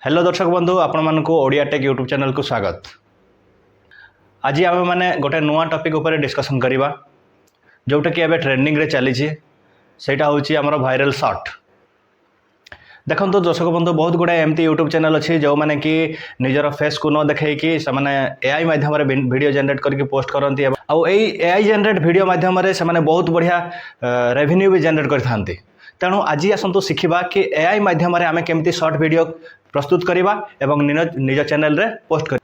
Hello दर्शक बंधु आपण मानकु ओडिया टेक यूट्यूब चैनल को स्वागत। आज आम मैंने गोटे नुआ टॉपिक उपर डिस्कशन करवा जोटा कि एबे ट्रेंडिंग रे चली सेटा होची हमर वायरल शॉर्ट। देखो दर्शक बंधु बहुत गुड़ा एमती यूट्यूब चैनल अच्छी जो मैंने कि निजर फेस को न देखई कि एआई माध्यम वीडियो जनरेट करके पोस्ट करती एआई जनरेट वीडियो माध्यम से बहुत बढ़िया रेवेन्यू भी जनरेट करथांती। तेणु आज आसतु शिखा कि एआई माध्यम आम केमती शॉर्ट वीडियो प्रस्तुत करवा एवं निज चैनल रे पोस्ट कर।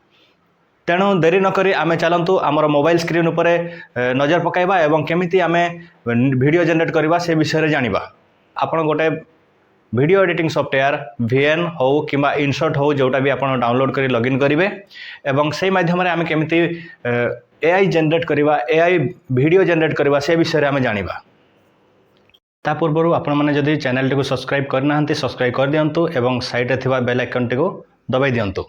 तेणु देरी नक आम चलतु आमर मोबाइल स्क्रीन उपर नजर पकाइबा एवं केमिति आम वीडियो जनरेट करवा से विषय जानिबा। आपण गोटे वीडियो एडिटिंग सॉफ्टवेयर VN हो कि इनशॉट हो जोटा भी आप डाउनलोड कर लॉगिन करेंगे एवं से माध्यम आम केमिति एआई जनरेट करवा एआई वीडियो जनरेट करवा से विषय आम जानिबा। ता पूर्व आपण मैंने जदि चैनल टी सब्सक्राइब करना सब्सक्राइब कर दिंतु एवं साइड रे थिबा बेल आइकन टी दबाई दिंतु।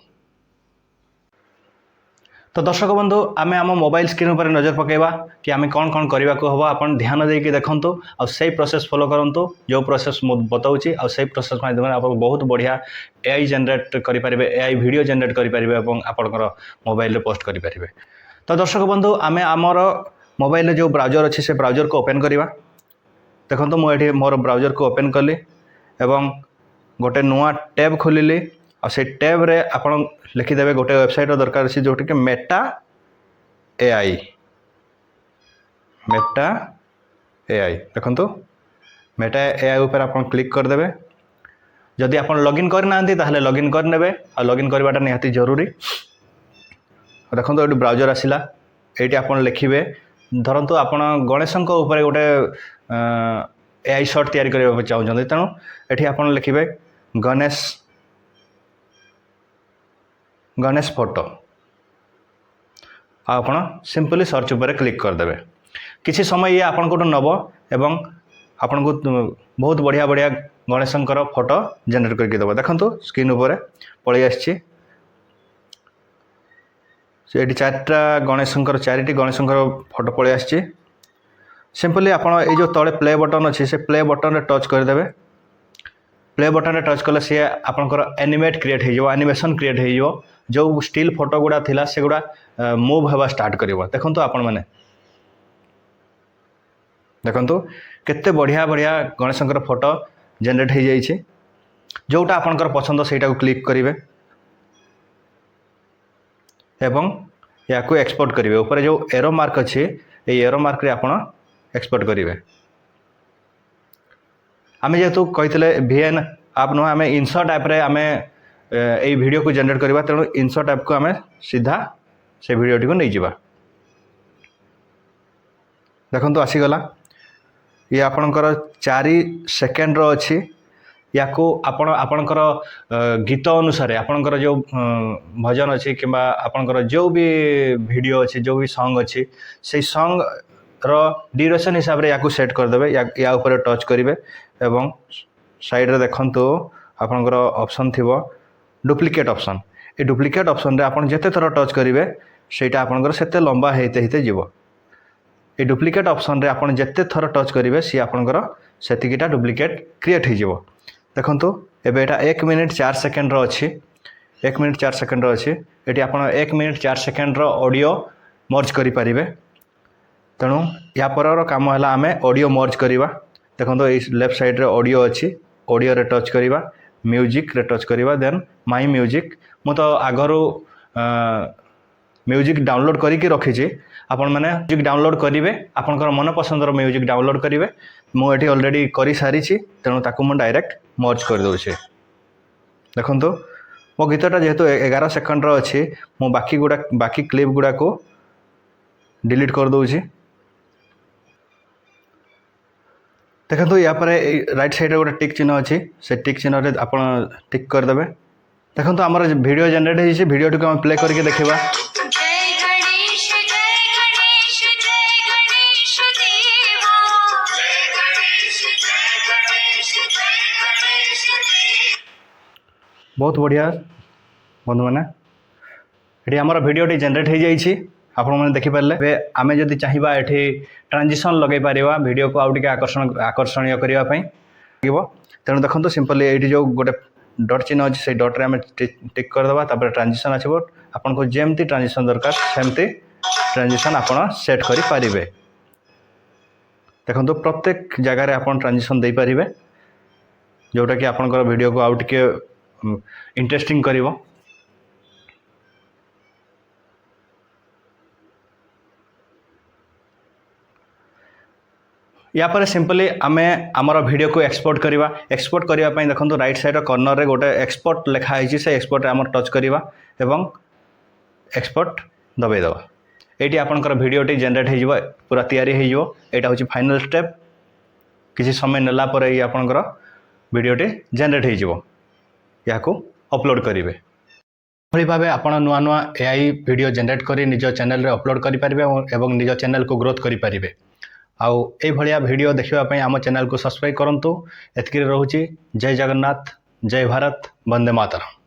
तो दर्शक बंधु आम आम मोबाइल स्क्रीन पर नजर पकेबा कि आम कौन कौन करने को हम आप ध्यान देकी देखु आ से प्रोसेस फॉलो करंतु जो प्रोसेस मु बताऊँगी आ से प्रोसेस माध्यम आप बहुत बढ़िया एआई जनरेट करें एआई वीडियो जनरेट करें और आपंकर मोबाइल रे पोस्ट करें। तो दर्शक बंधु आम आमर मोबाइल जो ब्राउजर अच्छी से ब्राउजर को ओपन करवा। देखो मुझे मोर ब्राउजर को ओपन कली एवं गोटे नुआ टैब खोलिली आ से टैब रे आपण लिखिदेवे गोटे वेबसाइट दरकार अच्छी जोटी कि मेटा एआई देखो मेटा एआई ऊपर आप क्लिक करदे। जदि आप लॉगिन करना ताहले लॉगिन करने आ लॉगिन करवाटा निहाती जरूरी। देखो ये ब्राउजर आसला ये आप लिखे धरतु आप गणेशों उपर गोटे एआई शॉर्ट तैयारी करने चाहते तेणु ये आप लिखे गणेश फोटो आप सिंपली सर्च उपर क्लिक करदे। किसी समय ये आपन को नब एवं आपन को बहुत बढ़िया बढ़िया गणेशंकर फोटो जनरेट करके देव। देखो स्क्रीन उपर पलि आसी चारिटा गणेशंकर चारिटी गणेशंकर फोटो पलि आसी। सिंपली आप जो तले प्ले बटन अच्छी से प्ले बटन रे टच करदे। प्ले बटन रे टच कले सी आपंकर एनिमेट क्रिएट हो एनिमेशन क्रिएट हो जो स्टिल फोटो गुड़ा थिला से गुड़ा मूव हवा स्टार्ट करिवो। देखंतु आपण माने देखंतु केते बढ़िया बढ़िया गणेशंकर फोटो जनरेट हो जाइए। जोटा आपंकर पसंद सेटा को क्लिक करिवे एवं या को एक्सपोर्ट करिवे। ऊपर जो एरो मार्क अच्छी ये एरो मार्क रे आपण एक्सपोर्ट करिवे। आम जेहेतु कही VN आप नुह आम इनसर्ट ऐप रे आम ये वीडियो को जनरेट करवा तेणु इनसर्ट ऐप को आम सीधा से वीडियो टी को नहीं जावा। देखो आसीगला ये आपणकर 4 सेकेंड रो अच्छी या को आपणकर गीत अनुसार आपणकर जो भजन अच्छी कि आपणकर जो भी वीडियो अच्छी जो भी सॉन्ग अच्छी से सॉन्ग रो ड्यूरेशन हिसाब रे या को सेट करदे। या ऊपर टच करेंगे एवं साइड रे देखंतु आपणकर ऑप्शन थिबो डुप्लिकेट ऑप्शन। ये डुप्लिकेट ऑप्शन रे आपण जेते थर टच करेंगे सेटा आपणकर सेते लंबा हेते हेते जीवो। ये डुप्लिकेट ऑप्शन रे आपण जेते थर टच करेंगे सी आपणकर सेतिकिटा डुप्लिकेट क्रिएट हो जीवो। देखंतु एबे एटा 1 मिनिट 4 सेकेंड रो अच्छी 1 मिनिट 4 सेकेंड रो अच्छी एटी आपण 1 मिनिट 4 सेकेंड रो ऑडियो मर्ज करि परिबे। तेणु या पर काम है आम ऑडियो मर्ज करवा। देखो ये लेफ्ट साइड रे ऑडियो अच्छी ऑडियो रे टच करवा म्यूजिक रे टच करवा देन माय म्यूजिक मु तो आगरू म्यूजिक डाउनलोड करके रखी आपण मैंने म्यूजिक डाउनलोड करेंगे आपंकर मन पसंदर म्यूजिक डाउनलोड करेंगे मुझे ऑलरेडी कर सारी तेणु ताकू मुझे डायरेक्ट मर्ज कर दूचे। देखो मो गीतटा जेहेतु 11 सेकेंड अच्छी मु बाकी क्लिप गुड़ा को डिलीट कर दूची। देखो या पर राइट साइड गोटे टिक चिन्ह अच्छी से टिक चिन्ह रे आप टिक करदे। देखो आमर वीडियो जनरेट होइए वीडियो टी को प्ले करके देखा। बहुत बढ़िया बंधु मैंने ये आमर वीडियो टी जनरेट हो जाइए आपण मैंने देखिपारे। आम जदि चाहिए ये ट्रांजिशन लगे पार वीडियो को आउटे आकर्षणीय करने तेणु देखो सिंपली ये जो गोटे डट चिन्ह अच्छे से डट्रे आम टिक करदे तापर ट्रांजिशन आसो आपन को जमती ट्रांजिशन दरकार सेमती ट्रांजिशन आपन सेट करें। देखो प्रत्येक जगार आपन ट्रांजिशन दे पारिबे जोटा कि आपनकर वीडियो को आउ टिके इंटरेस्टिंग करिवो। या पर सिंपली आमे आमर वीडियो को एक्सपोर्ट करवा। एक्सपोर्ट करने देखो राइट साइड कॉर्नर रे गोटे एक्सपोर्ट लिखाई से एक्सपोर्ट आम टच करवा एवं एक्सपोर्ट दबाईदेवा। ये आपंकर भिडटी जेनेट हो पूरा तैयारी हो। यहाँ हूँ फाइनल स्टेप। किसी समय नेला पर ये आपंकर भिडटी जेनेट हो अपलोड करेंगे। भली भाव आप नुआ नुआ एआई वीडियो जेनेट कर निज चैनल रे अपलोड करेंगे और निज चैनल को ग्रोथ करेंगे। आउ ए भलिया वीडियो देखिए आम चैनल को सब्सक्राइब करूँ। एतकी रोचे। जय जगन्नाथ, जय भारत, वंदे मातरम।